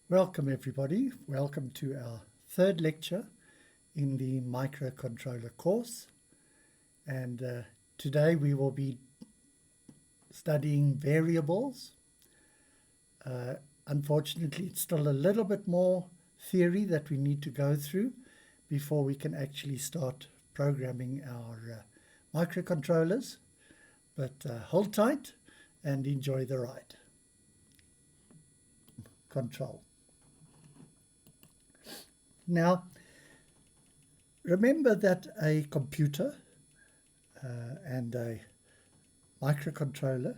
Welcome everybody, welcome to our third lecture in the microcontroller course, and today we will be studying variables. Unfortunately, it's still a little bit more theory that we need to go through before we can actually start programming our microcontrollers, but hold tight and enjoy the ride. Control. Now, remember that a computer and a microcontroller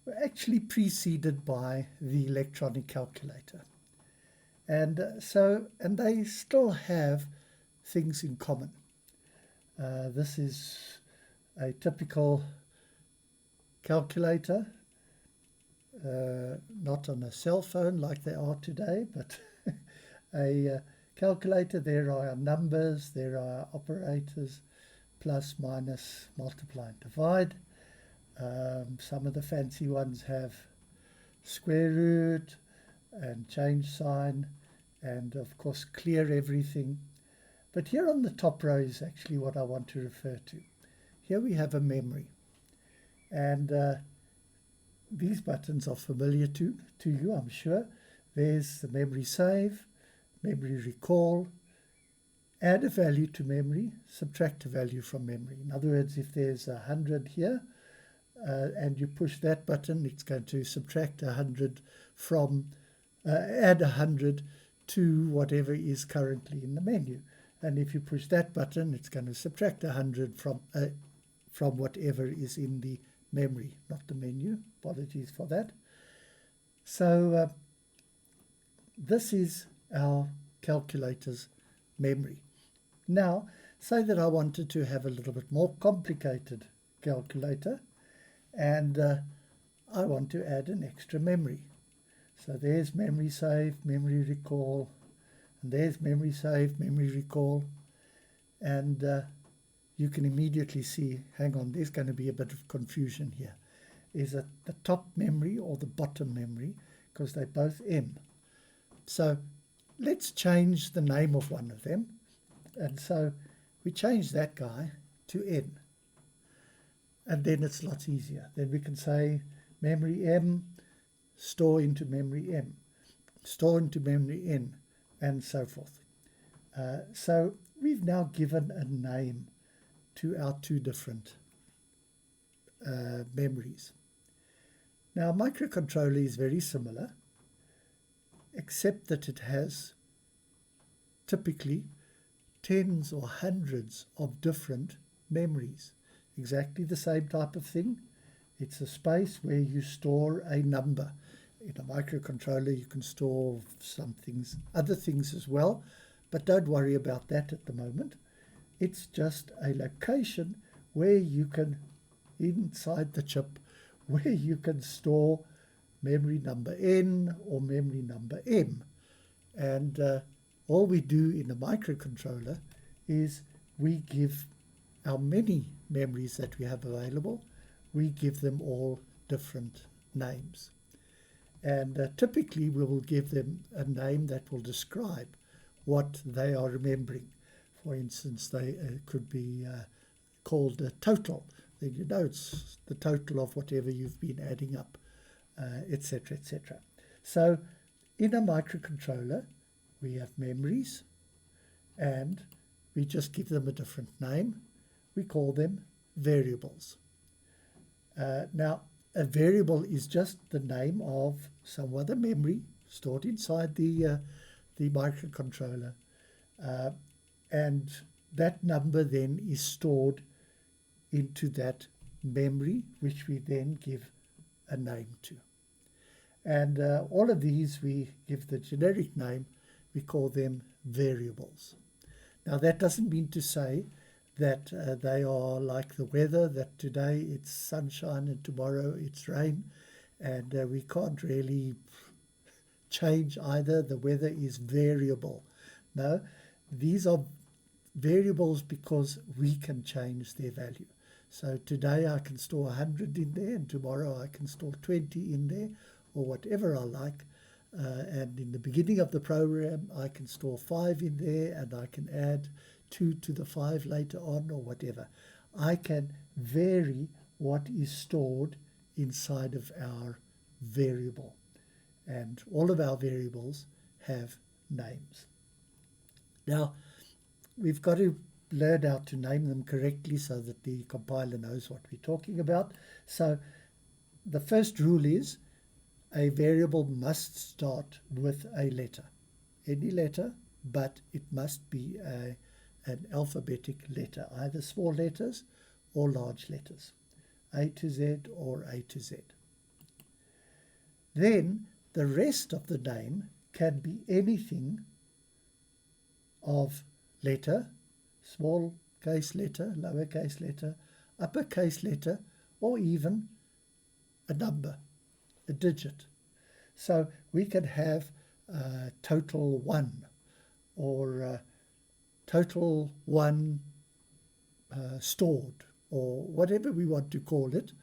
were actually preceded by the electronic calculator. And they still have things in common. This is a typical calculator, not on a cell phone like they are today, but a calculator. There are numbers, there are operators, plus, minus, multiply and divide. Some of the fancy ones have square root and change sign and of course clear everything. But here on the top row is actually what I want to refer to. Here we have a memory, and these buttons are familiar to you, I'm sure. There's the memory save, memory recall, add a value to memory, subtract a value from memory. In other words, if there's 100 here and you push that button, it's going to subtract 100 from, add 100 to whatever is currently in the menu. And if you push that button, it's going to subtract 100 from whatever is in the memory, not the menu. Apologies for that. So this is our calculator's memory. Now, say that I wanted to have a little bit more complicated calculator, and I want to add an extra memory. So there's memory save, memory recall, and there's memory save, memory recall, and you can immediately see, hang on, there's going to be a bit of confusion here. Is it the top memory or the bottom memory? Because they're both M. So let's change the name of one of them. And so we change that guy to N. And then it's lots easier. Then we can say memory M, store into memory M, store into memory N, and so forth. So we've now given a name to our two different memories. Now, a microcontroller is very similar, except that it has typically tens or hundreds of different memories. Exactly the same type of thing. It's a space where you store a number. In a microcontroller, you can store some things, other things as well, but don't worry about that at the moment. It's just a location where you can, inside the chip, where you can store memory number N or memory number M. And all we do in a microcontroller is we give our many memories that we have available, we give them all different names. And typically we will give them a name that will describe what they are remembering. For instance, they could be called a total. Then you know it's the total of whatever you've been adding up, etc., etc. So in a microcontroller, we have memories, and we just give them a different name. We call them variables. Now, a variable is just the name of some other memory stored inside the microcontroller. And that number then is stored into that memory, which we then give a name to. And all of these we give the generic name, we call them variables. Now that doesn't mean to say that they are like the weather, that today it's sunshine and tomorrow it's rain, and we can't really change either. The weather is variable. No, these are variables because we can change their value. So today I can store 100 in there, and tomorrow I can store 20 in there, or whatever I like. and in the beginning of the program I can store 5 in there, and I can add 2 to the 5 later on, or whatever. I can vary what is stored inside of our variable, and all of our variables have names. Now we've got to learn how to name them correctly so that the compiler knows what we're talking about. So the first rule is a variable must start with a letter, any letter, but it must be an alphabetic letter, either small letters or large letters, A to Z or A to Z. Then the rest of the name can be anything of letter, small case letter, lowercase letter, uppercase letter, or even a number, a digit. So we can have total 1, or total 1 stored, or whatever we want to call it.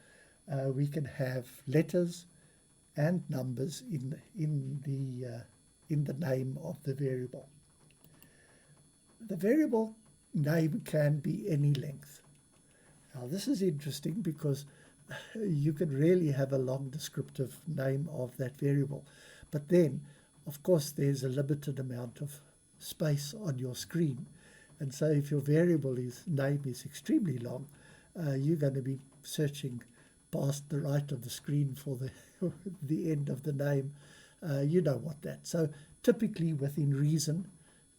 We can have letters and numbers in the name of the variable. The variable name can be any length. Now this is interesting because you can really have a long descriptive name of that variable, but then of course there's a limited amount of space on your screen, and so if your variable name is extremely long, you're going to be searching past the right of the screen for the end of the name. You know what that. So typically within reason,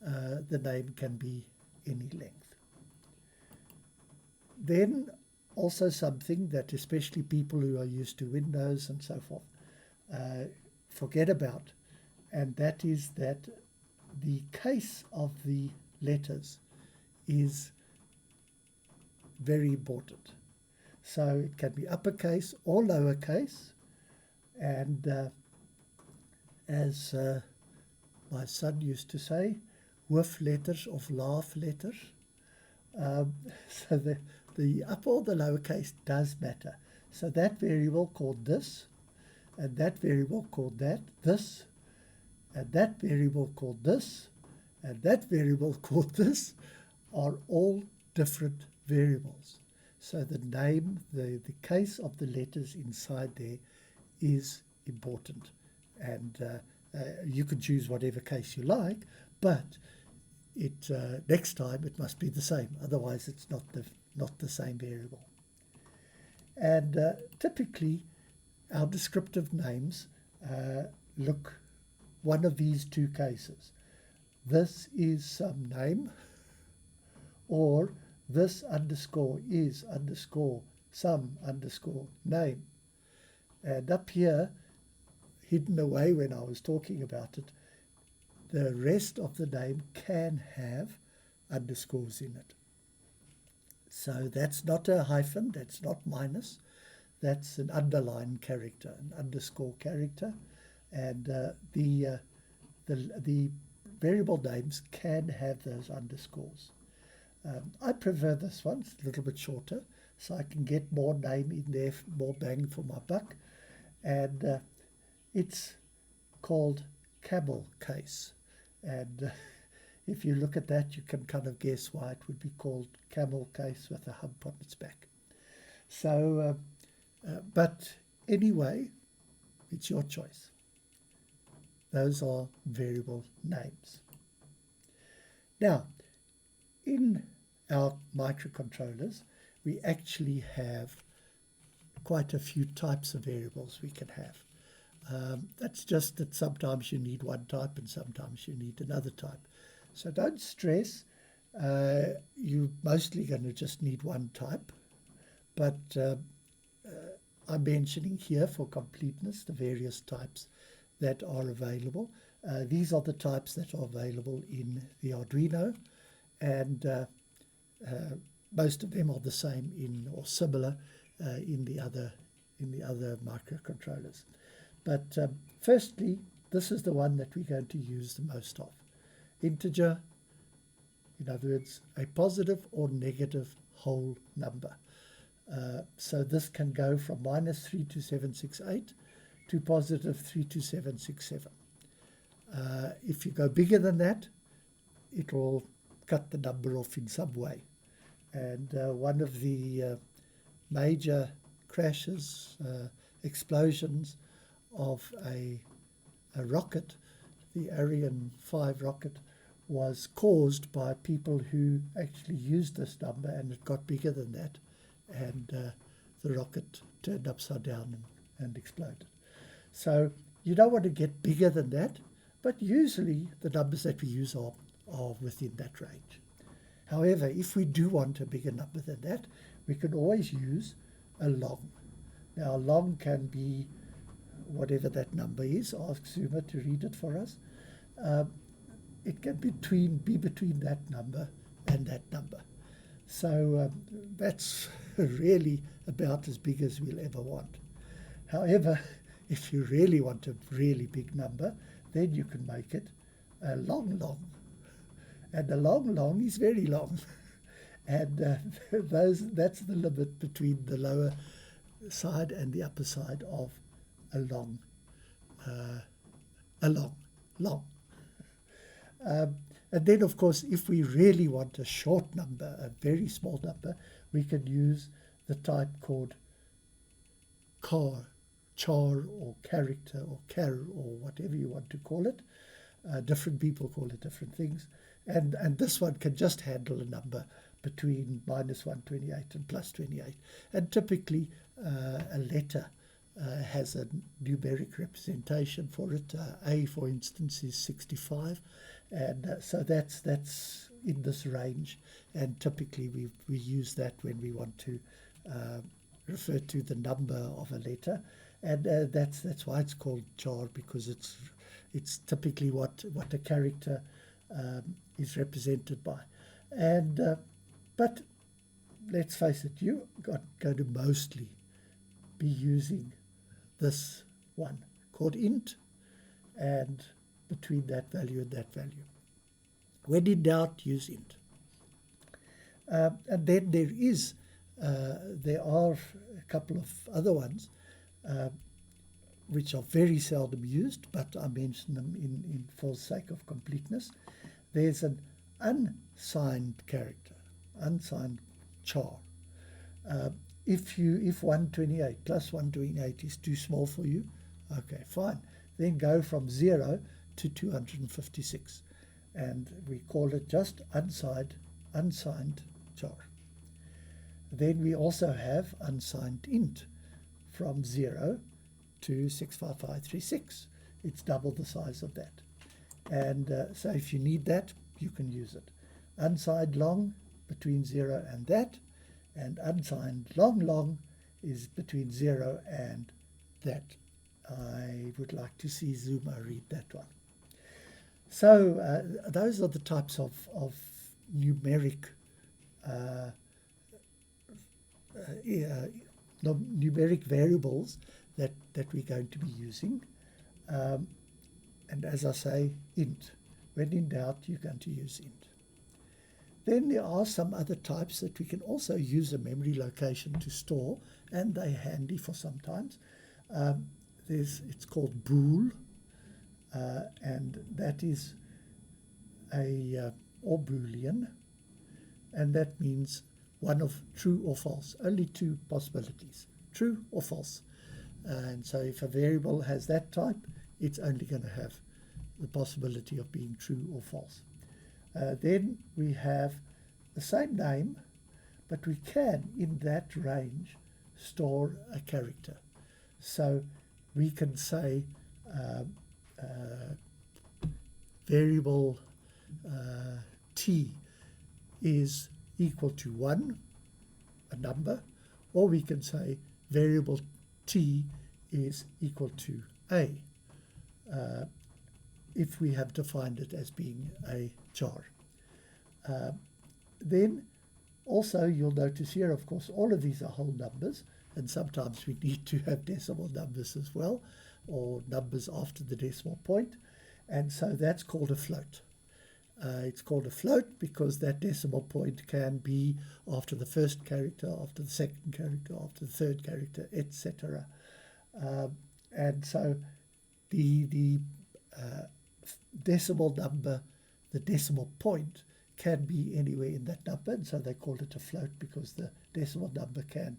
the name can be any length. Then also something that especially people who are used to Windows and so forth forget about, and that is that the case of the letters is very important. So it can be uppercase or lowercase, and as my son used to say, with letters of laugh letters. So the upper or the lowercase does matter. So that variable called this, and that variable called that, this, and that variable called this, and that variable called this, are all different variables. So the name, the case of the letters inside there is important, and you can choose whatever case you like, but next time it must be the same, otherwise it's not the same variable. And typically our descriptive names look one of these two cases. This is some name, or this underscore is underscore some underscore name. And up here, hidden away when I was talking about it, the rest of the name can have underscores in it. So that's not a hyphen, that's not minus, that's an underline character, an underscore character, and the variable names can have those underscores. I prefer this one, it's a little bit shorter, so I can get more name in there, more bang for my buck, and it's called camel case. And if you look at that, you can kind of guess why it would be called camel case with a hump on its back. So, but anyway, it's your choice. Those are variable names. Now, in our microcontrollers, we actually have quite a few types of variables we can have. That's just that sometimes you need one type and sometimes you need another type. So don't stress. You're mostly going to just need one type. But I'm mentioning here for completeness the various types that are available. These are the types that are available in the Arduino, and most of them are the same in or similar in the other microcontrollers. But firstly, this is the one that we're going to use the most of. Integer, in other words, a positive or negative whole number. So this can go from -32768 to +32767. If you go bigger than that, it will cut the number off in some way. And one of the major crashes, explosions of a rocket, the Ariane 5 rocket, was caused by people who actually used this number, and it got bigger than that, and the rocket turned upside down and exploded. So you don't want to get bigger than that, but usually the numbers that we use are within that range. However, if we do want a bigger number than that, we can always use a long. Now, a long can be whatever that number is. Ask Zuma to read it for us. It can be between that number and that number. So that's really about as big as we'll ever want. However, if you really want a really big number, then you can make it a long. And a long is very long. And that's the limit between the lower side and the upper side of a long. And then, of course, if we really want a short number, a very small number, we can use the type called char or character or char or whatever you want to call it. Different people call it different things. And this one can just handle a number between -128 and +28. And typically a letter has a numeric representation for it. A, for instance, is 65. And so that's in this range. And typically we use that when we want to refer to the number of a letter. And that's why it's called char, because it's typically what a character is represented by. And but let's face it, you're going to mostly be using this one called int, and between that value and that value. When in doubt, use int. And then there are a couple of other ones which are very seldom used, but I mention them for the sake of completeness. There's an unsigned character, unsigned char. If 128 plus 128 is too small for you, okay, fine. Then go from 0 to 256. And we call it just unsigned char. Then we also have unsigned int from 0 to 65536. It's double the size of that. And so if you need that, you can use it. Unsigned long, between 0 and that. And unsigned long is between 0 and that. I would like to see Zuma read that one. So those are the types of numeric numeric variables that we're going to be using. And as I say, int. When in doubt, you're going to use int. Then there are some other types that we can also use a memory location to store, and they're handy for sometimes. It's called bool, and that is or boolean, and that means one of true or false. Only two possibilities, true or false. And so if a variable has that type, it's only going to have the possibility of being true or false. Then we have the same name, but we can, in that range, store a character. So we can say variable t is equal to 1, a number, or we can say variable t is equal to a, if we have defined it as being a char. Then also you'll notice here, of course, all of these are whole numbers, and sometimes we need to have decimal numbers as well, or numbers after the decimal point, and so that's called a float. It's called a float because that decimal point can be after the first character, after the second character, after the third character, etc. And so the decimal number, the decimal point, can be anywhere in that number, and so they called it a float because the decimal number can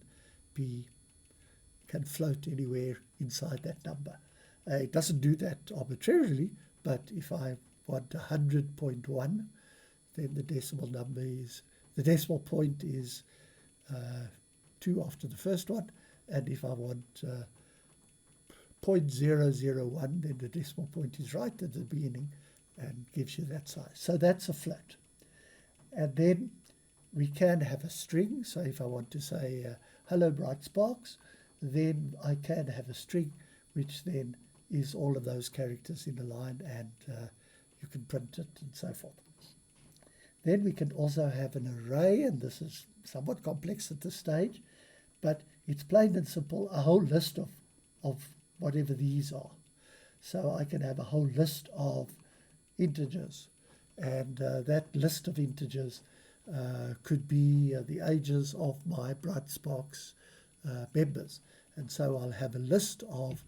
float anywhere inside that number. It doesn't do that arbitrarily, but if I want 100.1, then the decimal point is 2 after the first one, and if I want 0.001, then the decimal point is right at the beginning and gives you that size. So that's a float. And then we can have a string. So if I want to say hello BrightSparks, then I can have a string which then is all of those characters in a line, and you can print it and so forth. Then we can also have an array, and this is somewhat complex at this stage, but it's plain and simple, a whole list of whatever these are. So I can have a whole list of integers, and that list of integers could be the ages of my BrightSparks members. And so I'll have a list of,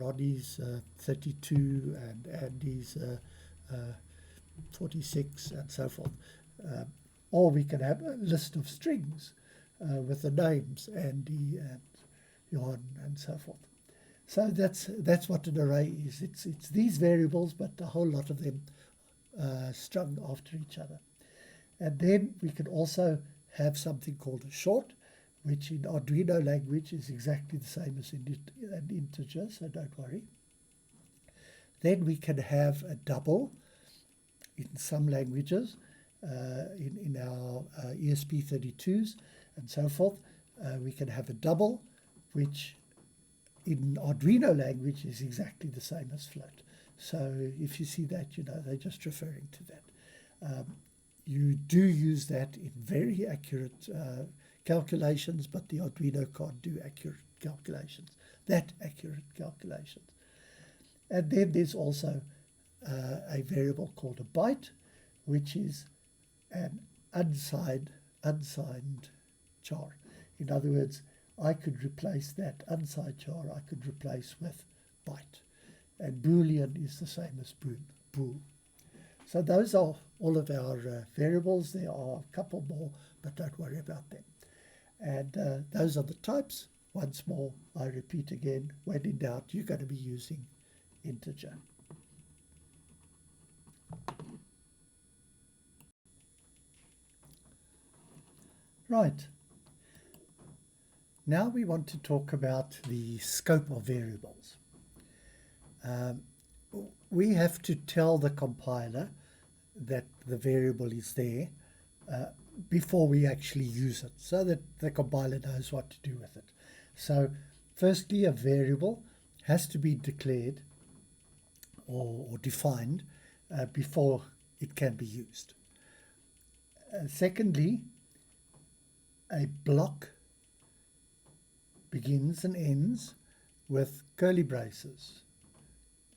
Ronnie's 32 and Andy's 46 and so forth. Or we can have a list of strings with the names Andy and Johan and so forth. So that's what an array is. It's these variables, but a whole lot of them strung after each other. And then we can also have something called a short, which in Arduino language is exactly the same as an integer, so don't worry. Then we can have a double in some languages, in our ESP32s and so forth. We can have a double, which in Arduino language is exactly the same as float. So if you see that, they're just referring to that. You do use that in very accurate calculations, but the Arduino can't do accurate calculations, And then there's also a variable called a byte, which is an unsigned char. In other words, I could replace that unsigned char, I could replace with byte. And Boolean is the same as bool. So those are all of our variables. There are a couple more, but don't worry about them. And those are the types. Once more, I repeat again, when in doubt, you're going to be using integer. Right. Now we want to talk about the scope of variables. We have to tell the compiler that the variable is there before we actually use it, so that the compiler knows what to do with it. So firstly, a variable has to be declared or defined before it can be used. Secondly, a block begins and ends with curly braces.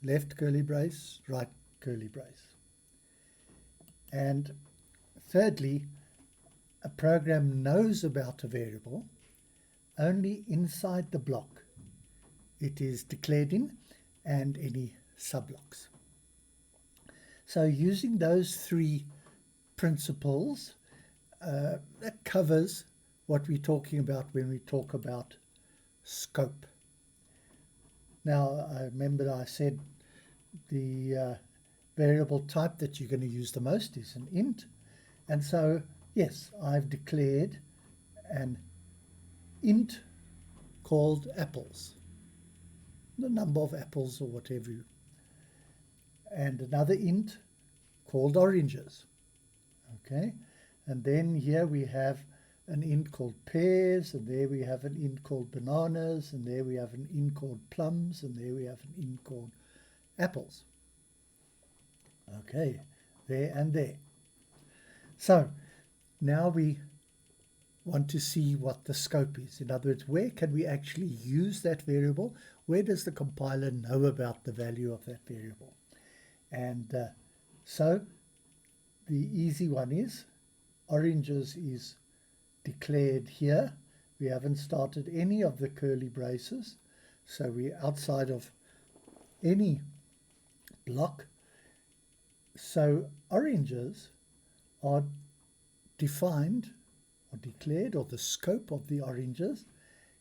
Left curly brace, right curly brace. And thirdly, a program knows about a variable only inside the block it is declared in and any subblocks. So using those three principles, that covers what we're talking about when we talk about scope. Now, I remember I said the variable type that you're going to use the most is an int. And so, yes, I've declared an int called apples, the number of apples or whatever, and another int called oranges. Okay, and then here we have an int called pears, and there we have an int called bananas, and there we have an int called plums, and there we have an int called apples. Okay, there and there. So now we want to see what the scope is. In other words, where can we actually use that variable? Where does the compiler know about the value of that variable? And so the easy one is oranges is declared here. We haven't started any of the curly braces, so we're outside of any block. So oranges are defined or declared, or the scope of the oranges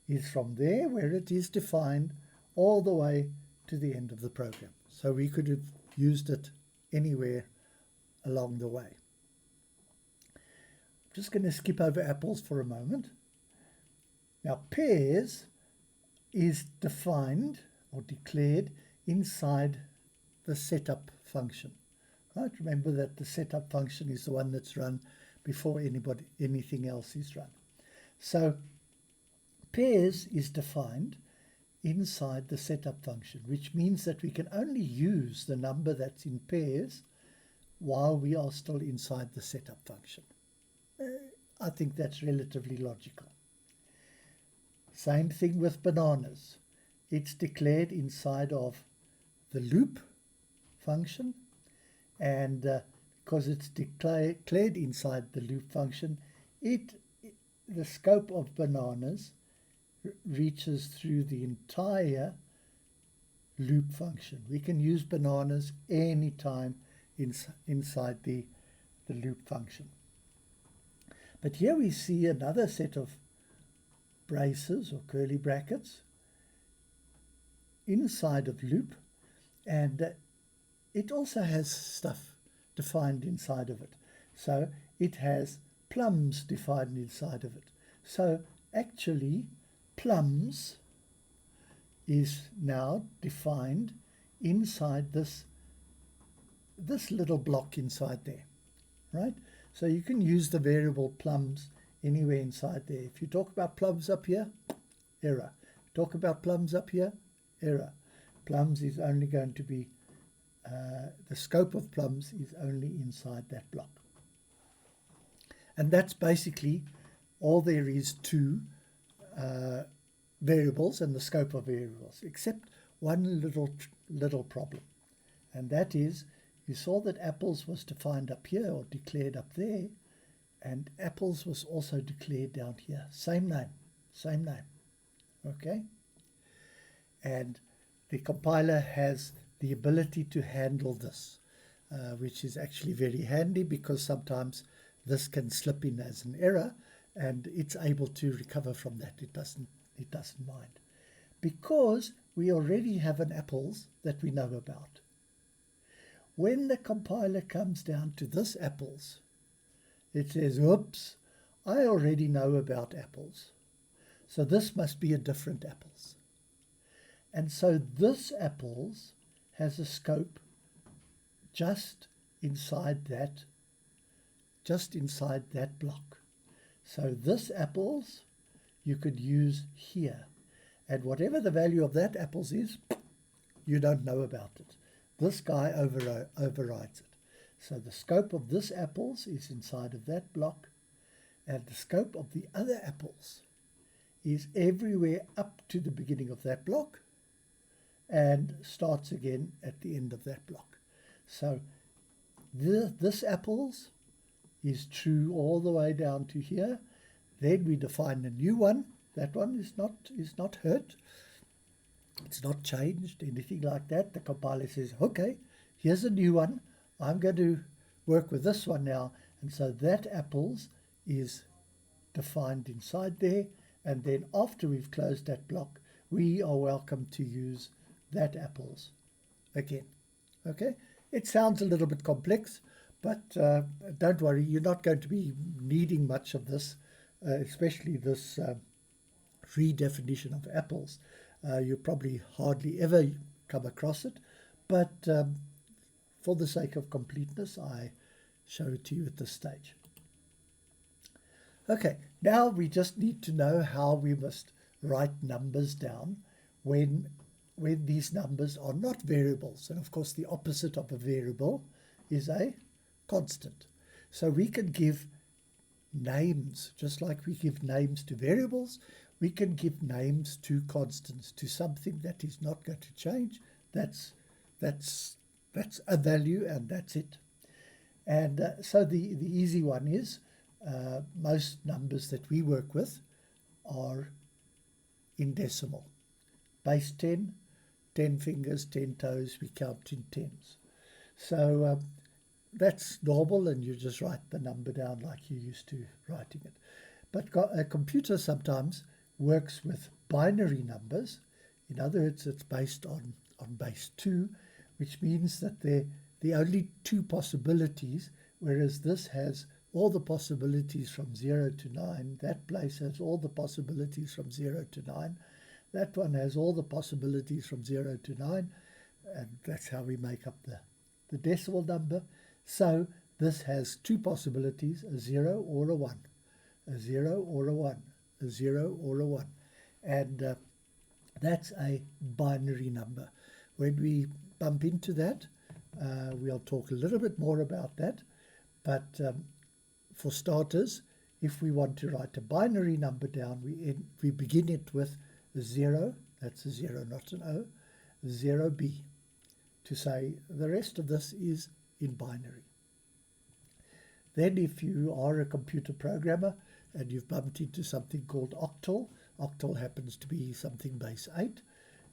is from there where it is defined all the way to the end of the program. So we could have used it anywhere along the way. I'm just going to skip over apples for a moment. Now pears is defined or declared inside the setup function. Right? Remember that the setup function is the one that's run before anything else is run. So pairs is defined inside the setup function, which means that we can only use the number that's in pairs while we are still inside the setup function. I think that's relatively logical. Same thing with bananas. It's declared inside of the loop function, and because it's declared inside the loop function, the scope of bananas reaches through the entire loop function. We can use bananas anytime inside the loop function. But here we see another set of braces or curly brackets inside of loop, and it also has stuff defined inside of it. So it has plums defined inside of it. So actually plums is now defined inside this little block inside there, right? So you can use the variable plums anywhere inside there. If you talk about plums up here, error. Talk about plums up here, error. Plums is only going to be, the scope of plums is only inside that block. And that's basically all there is to variables and the scope of variables, except one little problem. And that is, you saw that apples was defined up here or declared up there, and apples was also declared down here. Same name, okay? And the compiler has the ability to handle this, which is actually very handy, because sometimes this can slip in as an error, and it's able to recover from that. It doesn't mind, because we already have an apples that we know about. When the compiler comes down to this apples, it says, oops, I already know about apples, so this must be a different apples. And so this apples has a scope just inside that block. So this apples you could use here, and whatever the value of that apples is, you don't know about it. This guy overrides it. So the scope of this apples is inside of that block, and the scope of the other apples is everywhere up to the beginning of that block and starts again at the end of that block. So this apples is true all the way down to here. Then we define a new one. That one is not hurt. It's not changed, anything like that. The compiler says, okay, here's a new one. I'm going to work with this one now. And so that apples is defined inside there. And then after we've closed that block, we are welcome to use that apples again. Okay? It sounds a little bit complex, but don't worry, you're not going to be needing much of this, especially this redefinition of apples. You probably hardly ever come across it, but for the sake of completeness, I show it to you at this stage. Okay, now we just need to know how we must write numbers down when these numbers are not variables. And of course, the opposite of a variable is a constant. So we can give names, just like we give names to variables. We can give names to constants, to something that is not going to change. That's a value, and that's it. And so the easy one is most numbers that we work with are in decimal. Base 10 10 fingers, 10 toes, we count in tens. So that's normal, and you just write the number down like you used to writing it. But a computer sometimes works with binary numbers. In other words, it's based on base 2, which means that they're the only two possibilities, whereas this has all the possibilities from 0 to 9. That place has all the possibilities from 0 to 9. That one has all the possibilities from 0 to 9. And that's how we make up the decimal number. So this has two possibilities, a 0 or a 1. A 0 or a 1. A 0 or a 1. And that's a binary number. When we bump into that, we'll talk a little bit more about that. But for starters, if we want to write a binary number down, we begin it with a 0, that's a 0, not an O, 0B, to say the rest of this is in binary. Then if you are a computer programmer and you've bumped into something called octal, octal happens to be something base 8,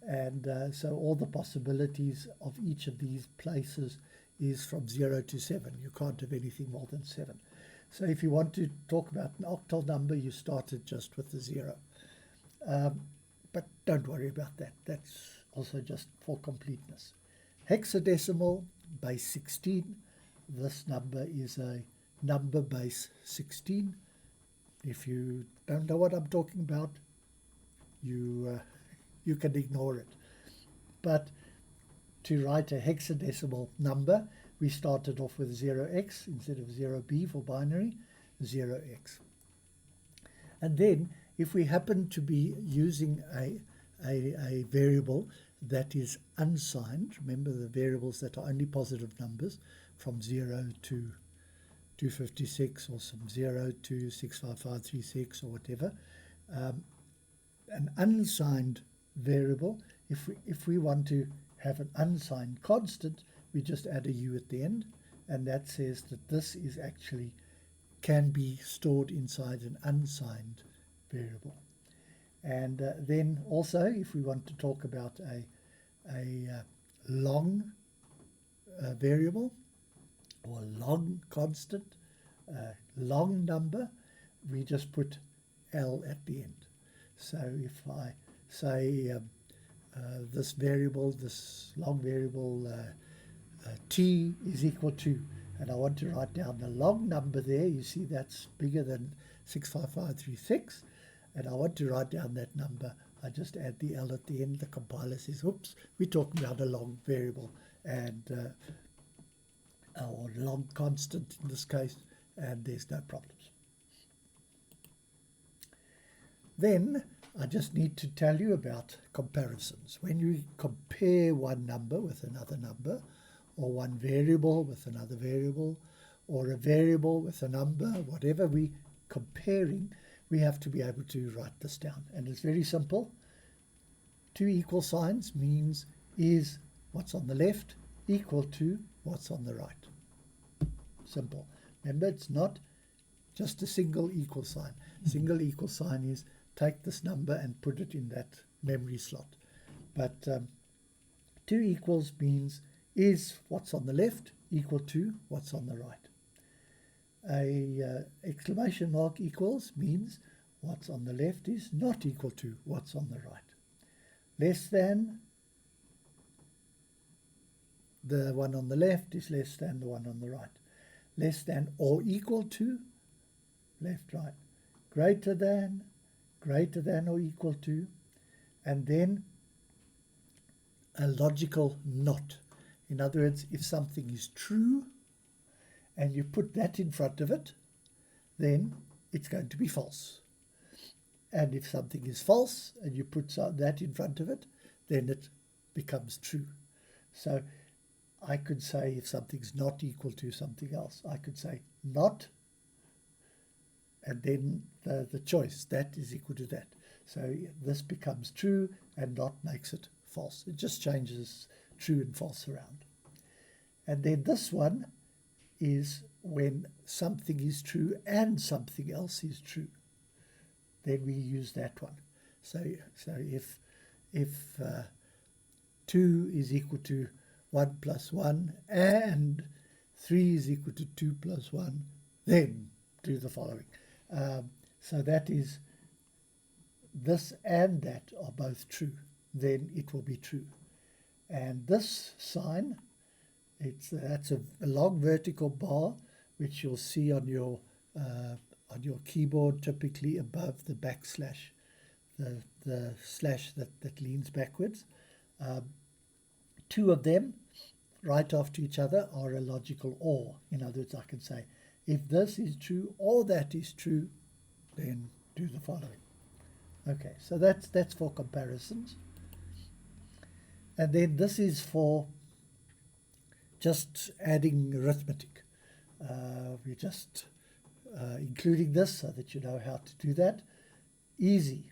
and so all the possibilities of each of these places is from 0 to 7. You can't have anything more than 7. So if you want to talk about an octal number, you start it just with the 0. But don't worry about that. That's also just for completeness. Hexadecimal, base 16. This number is a number base 16. If you don't know what I'm talking about, you can ignore it. But to write a hexadecimal number, we started off with 0x instead of 0b for binary, 0x. And then if we happen to be using a variable that is unsigned, remember the variables that are only positive numbers from 0 to 256 or from 0 to 65536 or whatever, an unsigned variable, if we want to have an unsigned constant, we just add a u at the end, and that says that this is actually can be stored inside an unsigned variable. And then also, if we want to talk about a long variable or long constant, long number, we just put L at the end. So if I say this variable, this long variable t is equal to, and I want to write down the long number there, you see that's bigger than 65536, and I want to write down that number, I just add the L at the end. The compiler says, oops, we're talking about a long variable, and or long constant in this case, and there's no problems. Then I just need to tell you about comparisons. When you compare one number with another number, or one variable with another variable, or a variable with a number, whatever we're comparing, we have to be able to write this down. And it's very simple. Two equal signs means is what's on the left equal to what's on the right. Simple. Remember, it's not just a single equal sign. Single equal sign is take this number and put it in that memory slot. But two equals means is what's on the left equal to what's on the right. A exclamation mark equals means what's on the left is not equal to what's on the right. Less than, the one on the left is less than the one on the right. Less than or equal to, left, right. Greater than or equal to, and then a logical not. In other words, if something is true and you put that in front of it, then it's going to be false. And if something is false and you put that in front of it, then it becomes true. So I could say if something's not equal to something else, I could say not, and then the choice, that is equal to that. So this becomes true and not makes it false. It just changes true and false around. And then this one is when something is true and something else is true. Then we use that one. So if 2 is equal to 1 plus 1, and 3 is equal to 2 plus 1, then do the following. So that is, this and that are both true, then it will be true. And this sign, that's a long vertical bar, which you'll see on your keyboard, typically above the backslash, the slash that leans backwards. Two of them right after each other are a logical OR. In other words, I can say, if this is true or that is true, then do the following. Okay, so that's for comparisons. And then this is for just adding arithmetic. We're just including this so that you know how to do that. Easy,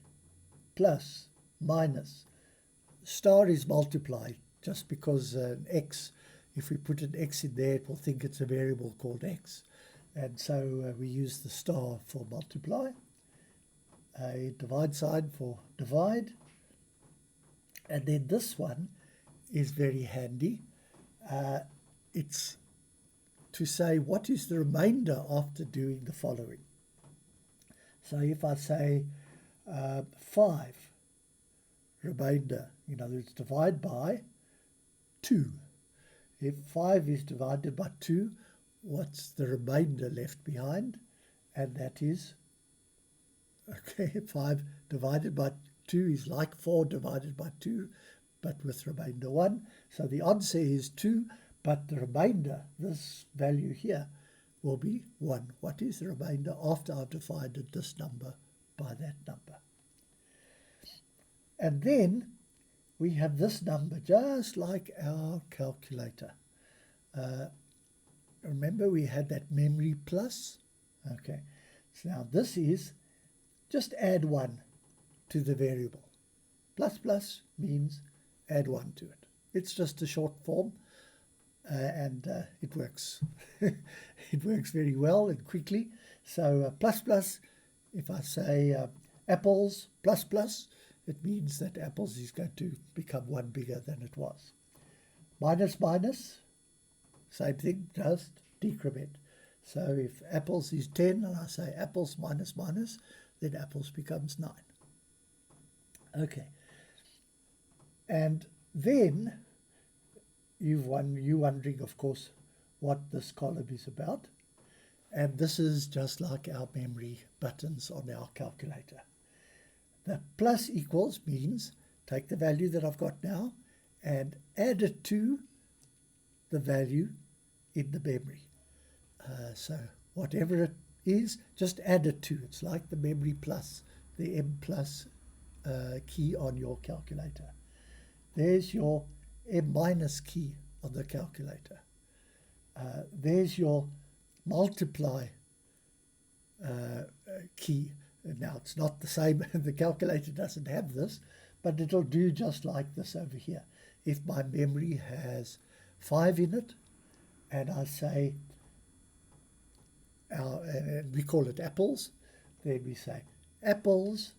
plus, minus. Star is multiply, just because an x, if we put an x in there, it will think it's a variable called x. And so we use the star for multiply, a divide sign for divide. And then this one is very handy. It's to say what is the remainder after doing the following. So if I say 5 remainder, in other words, divide by 2. If 5 is divided by 2, what's the remainder left behind? And that is, okay, 5 divided by 2 is like 4 divided by 2, but with remainder 1. So the answer is 2, but the remainder, this value here, will be 1. What is the remainder after I've divided this number by that number? And then we have this number, just like our calculator. Remember we had that memory plus? Okay, so now this is, just add 1 to the variable. Plus plus means add 1 to it. It's just a short form, and it works. It works very well and quickly. So plus plus, if I say apples plus plus, it means that apples is going to become 1 bigger than it was. Minus minus, same thing, just decrement. So if apples is 10 and I say apples minus minus, then apples becomes 9. Okay. And then you're wondering, of course, what this column is about. And this is just like our memory buttons on our calculator. The plus equals means take the value that I've got now and add it to the value in the memory. So whatever it is, just add it to. It's like the memory plus, the M plus key on your calculator. There's your M minus key on the calculator. There's your multiply key. Now, it's not the same. The calculator doesn't have this, but it'll do just like this over here. If my memory has 5 in it, and I say, and we call it apples, then we say apples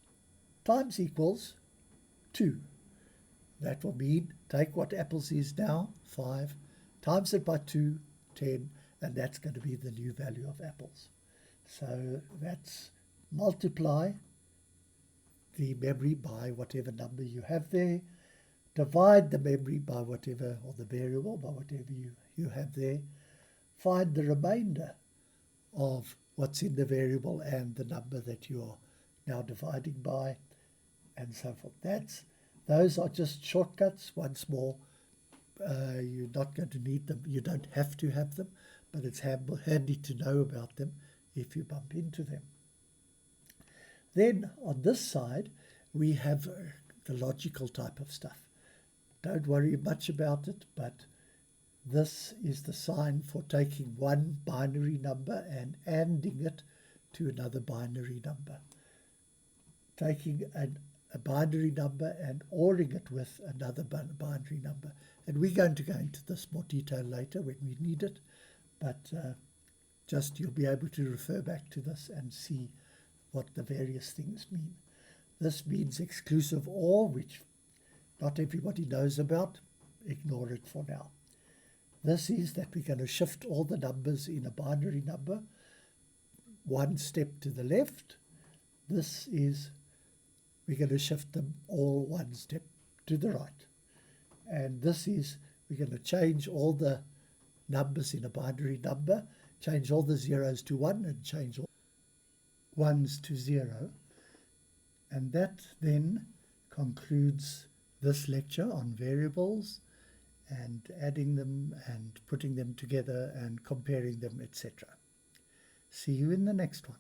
times equals 2. That will mean take what apples is now, 5, times it by 2, 10, and that's going to be the new value of apples. So that's multiply the memory by whatever number you have there, divide the memory by whatever, or the variable by whatever you have there, find the remainder of what's in the variable and the number that you are now dividing by, and so forth. Those are just shortcuts. Once more, you're not going to need them. You don't have to have them, but it's handy to know about them if you bump into them. Then on this side, we have the logical type of stuff. Don't worry much about it, but this is the sign for taking one binary number and ANDing it to another binary number. Taking a binary number and ORing it with another binary number. And we're going to go into this more detail later when we need it, but just you'll be able to refer back to this and see what the various things mean. This means exclusive OR, which not everybody knows about, ignore it for now. This is that we're going to shift all the numbers in a binary number one step to the left. This is we're going to shift them all one step to the right. And this is we're going to change all the numbers in a binary number, change all the zeros to 1 and change all ones to 0. And that then concludes this lecture on variables and adding them and putting them together and comparing them, etc. See you in the next one.